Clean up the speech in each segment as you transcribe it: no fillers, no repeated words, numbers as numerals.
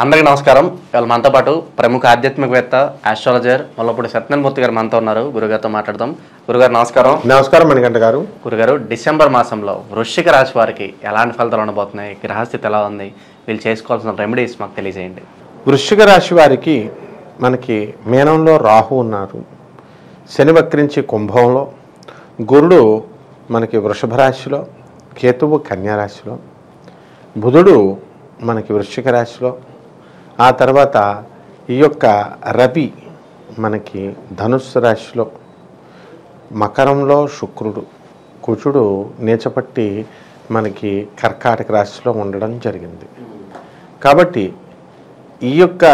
అందరికీ నమస్కారం. ఇవాళ మనతో పాటు ప్రముఖ ఆధ్యాత్మికవేత్త ఆస్ట్రాలజర్ ముల్లపూడి సత్యనారాయణమూర్తి గారు మనతో ఉన్నారు. గురుగారితో మాట్లాడదాం. గురుగారు నమస్కారం. నమస్కారం మణికంఠ గారు. గురుగారు, డిసెంబర్ మాసంలో వృశ్చిక రాశి వారికి ఎలాంటి ఫలితాలు ఉండబోతున్నాయి, గ్రహస్థితి ఎలా ఉంది, వీళ్ళు చేసుకోవాల్సిన రెమెడీస్ మాకు తెలియజేయండి. వృశ్చిక రాశి వారికి మనకి మీనంలో రాహు ఉన్నారు, శని వక్రించి కుంభంలో, గురుడు మనకి వృషభ రాశిలో, కేతువు కన్యా రాశిలో, బుధుడు మనకి వృశ్చిక రాశిలో, ఆ తర్వాత ఈ యొక్క రవి మనకి ధనుస్సు రాశిలో, మకరంలో శుక్రుడు, కుజుడు నీచపట్టి మనకి కర్కాటక రాశిలో ఉండడం జరిగింది. కాబట్టి ఈ యొక్క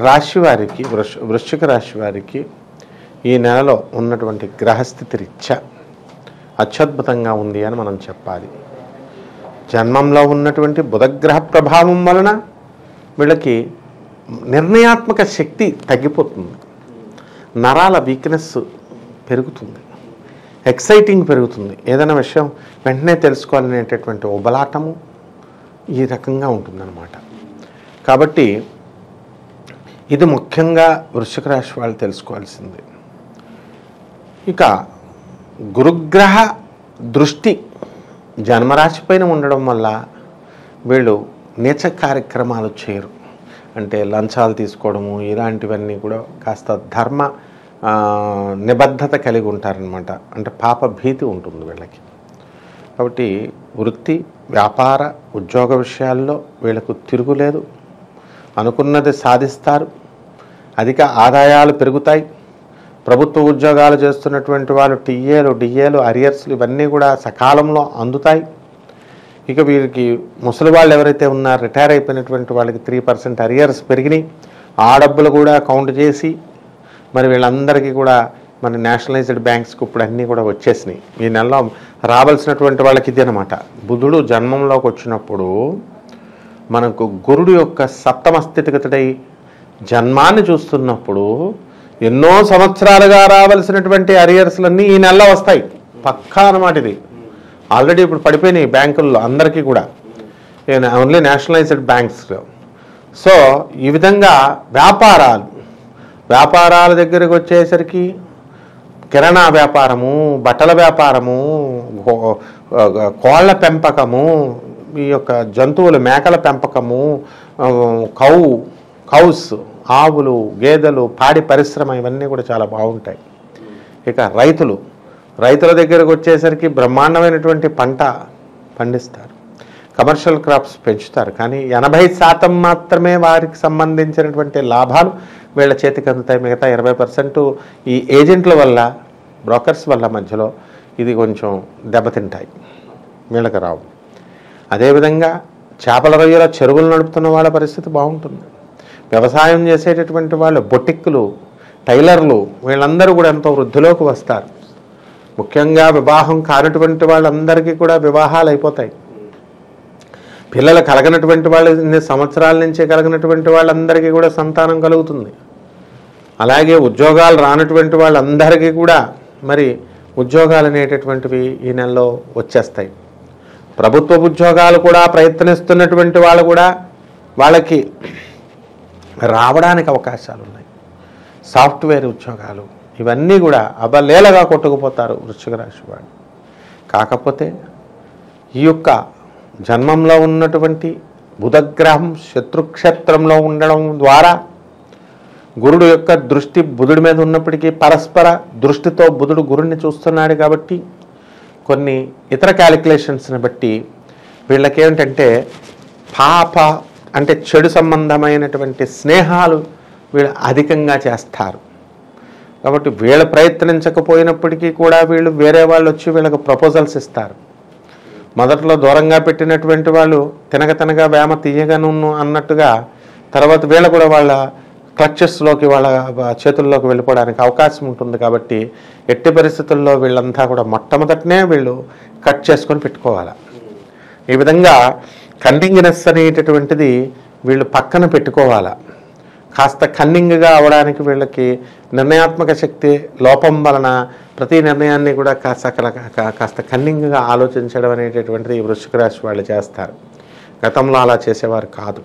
రాశి వారికి వృశ్చిక రాశి వారికి ఈ నెలలో ఉన్నటువంటి గ్రహస్థితి రీత్యా అత్యద్భుతంగా ఉంది అని మనం చెప్పాలి. జన్మంలో ఉన్నటువంటి బుధగ్రహ ప్రభావం వలన వీళ్ళకి నిర్ణయాత్మక శక్తి తగ్గిపోతుంది, నరాల వీక్నెస్ పెరుగుతుంది, ఎక్సైటింగ్ పెరుగుతుంది, ఏదైనా విషయం వెంటనే తెలుసుకోవాలనేటటువంటి ఉబలాటము ఈ రకంగా ఉంటుందన్నమాట. కాబట్టి ఇది ముఖ్యంగా వృశ్చిక రాశి వాళ్ళు తెలుసుకోవాల్సింది. ఇక గురుగ్రహ దృష్టి జన్మరాశి పైన ఉండడం వల్ల వీళ్ళు నీచ కార్యక్రమాలు చేయరు. అంటే లంచాలు తీసుకోవడము ఇలాంటివన్నీ కూడా కాస్త ధర్మ నిబద్ధత కలిగి ఉంటారనమాట. అంటే పాప భీతి ఉంటుంది వీళ్ళకి. కాబట్టి వృత్తి, వ్యాపార, ఉద్యోగ విషయాల్లో వీళ్ళకు తిరుగులేదు, అనుకున్నది సాధిస్తారు, అధిక ఆదాయాలు పెరుగుతాయి. ప్రభుత్వ ఉద్యోగాలు చేస్తున్నటువంటి వాళ్ళు టీఏలు, డిఏలు, అరియర్స్లు ఇవన్నీ కూడా సకాలంలో అందుతాయి. ఇక వీరికి ముసలి వాళ్ళు ఎవరైతే ఉన్నారో రిటైర్ అయిపోయినటువంటి వాళ్ళకి 3% అరియర్స్ పెరిగినాయి. ఆ డబ్బులు కూడా కౌంట్ చేసి మరి వీళ్ళందరికీ కూడా మన నేషనలైజ్డ్ బ్యాంక్స్కి ఇప్పుడు అన్నీ కూడా వచ్చేసినాయి. ఈ నెలలో రావాల్సినటువంటి వాళ్ళకి ఇది అనమాట. బుధుడు జన్మంలోకి వచ్చినప్పుడు మనకు గురుడు యొక్క సప్తమ స్థితిగతుడై జన్మాన్ని చూస్తున్నప్పుడు ఎన్నో సంవత్సరాలుగా రావాల్సినటువంటి అరియర్స్లన్నీ ఈ నెలలో వస్తాయి పక్కా అన్నమాట. ఇది ఆల్రెడీ ఇప్పుడు పడిపోయినాయి బ్యాంకుల్లో అందరికీ కూడా, ఓన్లీ నేషనలైజ్డ్ బ్యాంక్స్లో. సో ఈ విధంగా వ్యాపారాల దగ్గరికి వచ్చేసరికి కిరాణా వ్యాపారము, బట్టల వ్యాపారము, కోళ్ల పెంపకము, ఈ యొక్క జంతువులు మేకల పెంపకము, కౌస్ ఆవులు, గేదెలు, పాడి పరిశ్రమ ఇవన్నీ కూడా చాలా బాగుంటాయి. ఇక రైతుల దగ్గరకు వచ్చేసరికి బ్రహ్మాండమైనటువంటి పంట పండిస్తారు, కమర్షియల్ క్రాప్స్ పెంచుతారు. కానీ 80% మాత్రమే వారికి సంబంధించినటువంటి లాభాలు వీళ్ళ చేతికి అందుతాయి. మిగతా 20% ఈ ఏజెంట్ల వల్ల, బ్రోకర్స్ వల్ల మధ్యలో ఇది కొంచెం దెబ్బతింటాయి, వీళ్ళకి రావు. అదేవిధంగా చేపల రొయ్యల చెరువులు నడుపుతున్న వాళ్ళ పరిస్థితి బాగుంటుంది. వ్యవసాయం చేసేటటువంటి వాళ్ళు, బొటిక్కులు, టైలర్లు వీళ్ళందరూ కూడా ఎంతో వృద్ధిలోకి వస్తారు. ముఖ్యంగా వివాహం కానటువంటి వాళ్ళందరికీ కూడా వివాహాలు అయిపోతాయి. పిల్లలు కలగనటువంటి వాళ్ళు, ఇన్ని సంవత్సరాల నుంచే కలగనటువంటి వాళ్ళందరికీ కూడా సంతానం కలుగుతుంది. అలాగే ఉద్యోగాలు రానటువంటి వాళ్ళందరికీ కూడా మరి ఉద్యోగాలు అనేటటువంటివి ఈ నెలలో వచ్చేస్తాయి. ప్రభుత్వ ఉద్యోగాలు కూడా ప్రయత్నిస్తున్నటువంటి వాళ్ళు కూడా వాళ్ళకి రావడానికి అవకాశాలు ఉన్నాయి. సాఫ్ట్వేర్ ఉద్యోగాలు ఇవన్నీ కూడా అబలేలగా కొట్టుకుపోతారు వృశ్చిక రాశి వాళ్ళు. కాకపోతే ఈ యొక్క జన్మంలో ఉన్నటువంటి బుధగ్రహం శత్రుక్షేత్రంలో ఉండడం ద్వారా గురుడు యొక్క దృష్టి బుధుడి మీద ఉన్నప్పటికీ పరస్పర దృష్టితో బుధుడు గురుడిని చూస్తున్నాడు. కాబట్టి కొన్ని ఇతర క్యాలిక్యులేషన్స్ని బట్టి వీళ్ళకేమిటంటే అంటే చెడు సంబంధమైనటువంటి స్నేహాలు వీళ్ళు అధికంగా చేస్తారు. కాబట్టి వీళ్ళు ప్రయత్నించకపోయినప్పటికీ కూడా వీళ్ళు వేరే వాళ్ళు వచ్చి వీళ్ళకి ప్రపోజల్స్ ఇస్తారు. మొదట్లో దూరంగా పెట్టినటువంటి వాళ్ళు తినగ వేమ తీయగను అన్నట్టుగా తర్వాత వీళ్ళు కూడా వాళ్ళ క్లచెస్లోకి, వాళ్ళ చేతుల్లోకి వెళ్ళిపోవడానికి అవకాశం ఉంటుంది. కాబట్టి ఎట్టి పరిస్థితుల్లో వీళ్ళంతా కూడా మొట్టమొదటనే వీళ్ళు కట్ చేసుకొని పెట్టుకోవాలి. ఈ విధంగా కన్నింగ్నెస్ అనేటటువంటిది వీళ్ళు పక్కన పెట్టుకోవాలా. కాస్త కన్నింగ్గా అవడానికి వీళ్ళకి నిర్ణయాత్మక శక్తి లోపం వలన ప్రతి నిర్ణయాన్ని కూడా కాస్త కన్నింగ్గా ఆలోచించడం అనేటటువంటిది ఈ వృశ్చిక రాశి వాళ్ళు చేస్తారు. గతంలో అలా చేసేవారు కాదు.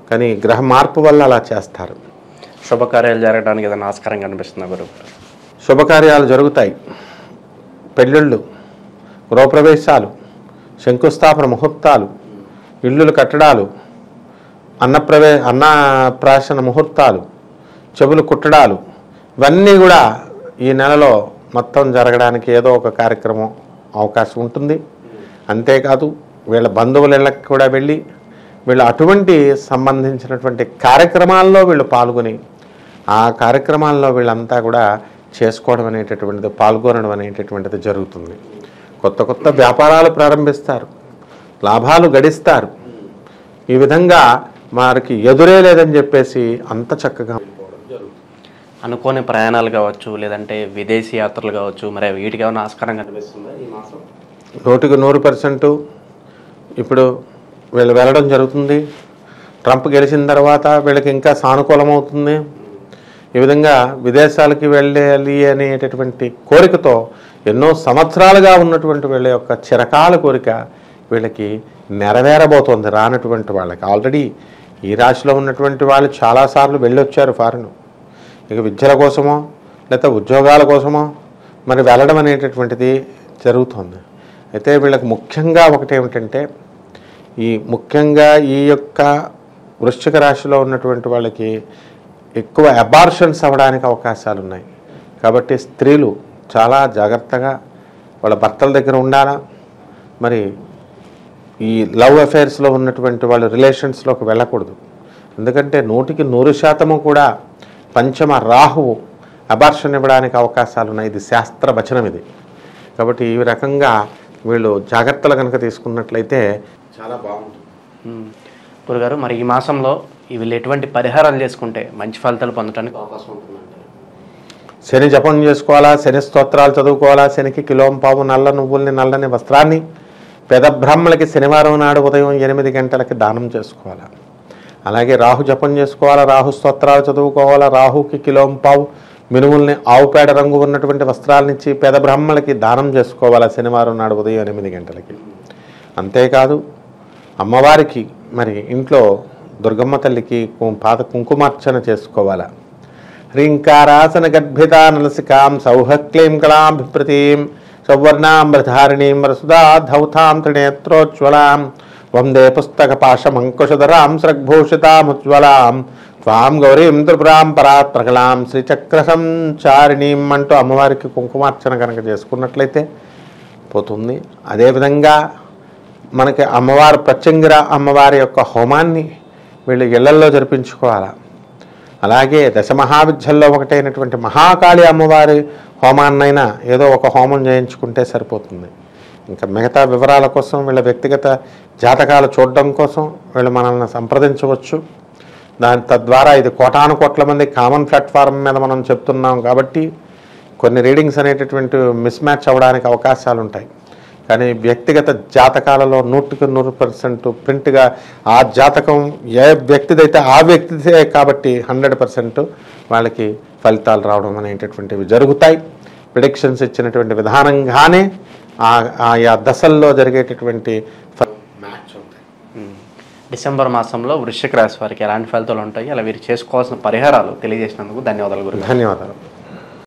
కానీ గ్రహ మార్పు వల్ల అలా చేస్తారు. శుభకార్యాలు జరగడానికి ఏదైనా ఆస్కారం కనిపిస్తుందా గురువు? శుభకార్యాలు జరుగుతాయి. పెళ్ళిళ్ళు, గృహప్రవేశాలు, శంకుస్థాపన ముహూర్తాలు, ఇళ్ళు కట్టడాలు, అన్నప్రాశన ముహూర్తాలు, చెవులు కుట్టడాలు, ఇవన్నీ కూడా ఈ నెలలో మొత్తం జరగడానికి ఏదో ఒక కార్యక్రమం అవకాశం ఉంటుంది. అంతేకాదు వీళ్ళ బంధువుల ఇళ్ళకి కూడా వెళ్ళి వీళ్ళు అటువంటి సంబంధించినటువంటి కార్యక్రమాల్లో వీళ్ళు పాల్గొని ఆ కార్యక్రమాల్లో వీళ్ళంతా కూడా చేసుకోవడం అనేటటువంటిది, పాల్గొనడం అనేటటువంటిది జరుగుతుంది. కొత్త కొత్త వ్యాపారాలు ప్రారంభిస్తారు, లాభాలు గడిస్తారు. ఈ విధంగా వారికి ఎదురే లేదని చెప్పేసి అంత చక్కగా అనుకోని ప్రయాణాలు కావచ్చు, లేదంటే విదేశీ యాత్రలు కావచ్చు, మరి వీటికి ఏమైనా ఆస్కారం కనిపిస్తుందా ఈ మాసం? 100% ఇప్పుడు వీళ్ళు వెళ్ళడం జరుగుతుంది. ట్రంప్ గెలిచిన తర్వాత వీళ్ళకి ఇంకా సానుకూలమవుతుంది. ఈ విధంగా విదేశాలకి వెళ్ళాలి అనేటటువంటి కోరికతో ఎన్నో సంవత్సరాలుగా ఉన్నటువంటి వీళ్ళ యొక్క చిరకాల కోరిక వీళ్ళకి నెరవేరబోతోంది రానటువంటి వాళ్ళకి. ఆల్రెడీ ఈ రాశిలో ఉన్నటువంటి వాళ్ళు చాలాసార్లు వెళ్ళొచ్చారు ఫారిన్. ఇక విద్యల కోసమో లేకపోతే ఉద్యోగాల కోసమో మరి వెళ్ళడం అనేటటువంటిది జరుగుతుంది. అయితే వీళ్ళకి ముఖ్యంగా ఒకటేమిటంటే ముఖ్యంగా ఈ యొక్క వృశ్చిక రాశిలో ఉన్నటువంటి వాళ్ళకి ఎక్కువ అబార్షన్స్ అవ్వడానికి అవకాశాలు ఉన్నాయి. కాబట్టి స్త్రీలు చాలా జాగ్రత్తగా వాళ్ళ భర్తల దగ్గర ఉండాలా. మరి ఈ లవ్ అఫైర్స్లో ఉన్నటువంటి వాళ్ళ రిలేషన్స్లోకి వెళ్ళకూడదు. ఎందుకంటే 100% కూడా పంచమ రాహువు అబార్షన్ ఇవ్వడానికి అవకాశాలు ఉన్నాయి. ఇది శాస్త్ర వచనం ఇది. కాబట్టి ఈ రకంగా వీళ్ళు జాగ్రత్తలు కనుక తీసుకున్నట్లయితే చాలా బాగుంటుంది. గురుగారు, మరి ఈ మాసంలో వీళ్ళు ఎటువంటి పరిహారాలు చేసుకుంటే మంచి ఫలితాలు పొందడానికి అవకాశం ఉంటుందంటే? శని జపం చేసుకోవాలా, శని స్తోత్రాలు చదువుకోవాలా, శనికి కిలోంపావు నల్ల నువ్వుల్ని నల్లని వస్త్రాన్ని పేద బ్రాహ్మణులకి శనివారం నాడు ఉదయం 8 గంటలకి దానం చేసుకోవాలా. అలాగే రాహు జపం చేసుకోవాలా, రాహు స్తోత్రాలు చదువుకోవాలా, రాహుకి కిలోంపావు మినుముల్ని ఆవుపేడ రంగు ఉన్నటువంటి వస్త్రాలనిచ్చి పేద బ్రాహ్మణులకి దానం చేసుకోవాలా శనివారం నాడు ఉదయం 8 గంటలకి. అంతేకాదు అమ్మవారికి మరి ఇంట్లో దుర్గమ్మ తల్లికి పాద కుంకుమార్చన చేసుకోవాలా. హ్రీంకారాసన గర్భిత నలసికాం సౌహక్లీం కళాభిప్రతీం సౌవర్ణాంబధారిణీం వరసుదా ధౌతాం త్రినేత్రోజ్వలాం వందే పుస్తక పాశమంకుశధరాం సృగ్భూషితాముజ్వలాం త్వాం గౌరీం త్రిపురాం పరాత్ప్రకలాం శ్రీచక్ర సంచారిణీం అంటూ అమ్మవారికి కుంకుమార్చన కనుక చేసుకున్నట్లయితే పోతుంది. అదేవిధంగా మనకి అమ్మవారు ప్రత్యంగిర అమ్మవారి యొక్క హోమాన్ని వీళ్ళు ఇళ్లల్లో జరిపించుకోవాలి. అలాగే దశమహావిద్యల్లో ఒకటైనటువంటి మహాకాళి అమ్మవారి హోమాన్నైనా ఏదో ఒక హోమం చేయించుకుంటే సరిపోతుంది. ఇంకా మిగతా వివరాల కోసం వీళ్ళ వ్యక్తిగత జాతకాలు చూడడం కోసం వీళ్ళు మనల్ని సంప్రదించవచ్చు. తద్వారా ఇది కోటానుకోట్ల మంది కామన్ ప్లాట్ఫామ్ మీద మనం చెప్తున్నాం కాబట్టి కొన్ని రీడింగ్స్ అనేటటువంటి మిస్ మ్యాచ్ అవ్వడానికి అవకాశాలు ఉంటాయి. కానీ వ్యక్తిగత జాతకాలలో 100% ప్రింట్గా ఆ జాతకం ఏ వ్యక్తిదైతే ఆ వ్యక్తిదే కాబట్టి 100% వాళ్ళకి ఫలితాలు రావడం అనేటటువంటివి జరుగుతాయి. ప్రిడిక్షన్స్ ఇచ్చినటువంటి విధానంగానే ఆయా దశల్లో జరిగేటటువంటి మ్యాచ్ ఉంటాయి. డిసెంబర్ మాసంలో వృశ్చిక రాశి వారికి ఎలాంటి ఫలితాలు ఉంటాయి, అలా వీరు చేసుకోవాల్సిన పరిహారాలు తెలియజేసినందుకు ధన్యవాదాలు గురుగారు. ధన్యవాదాలు.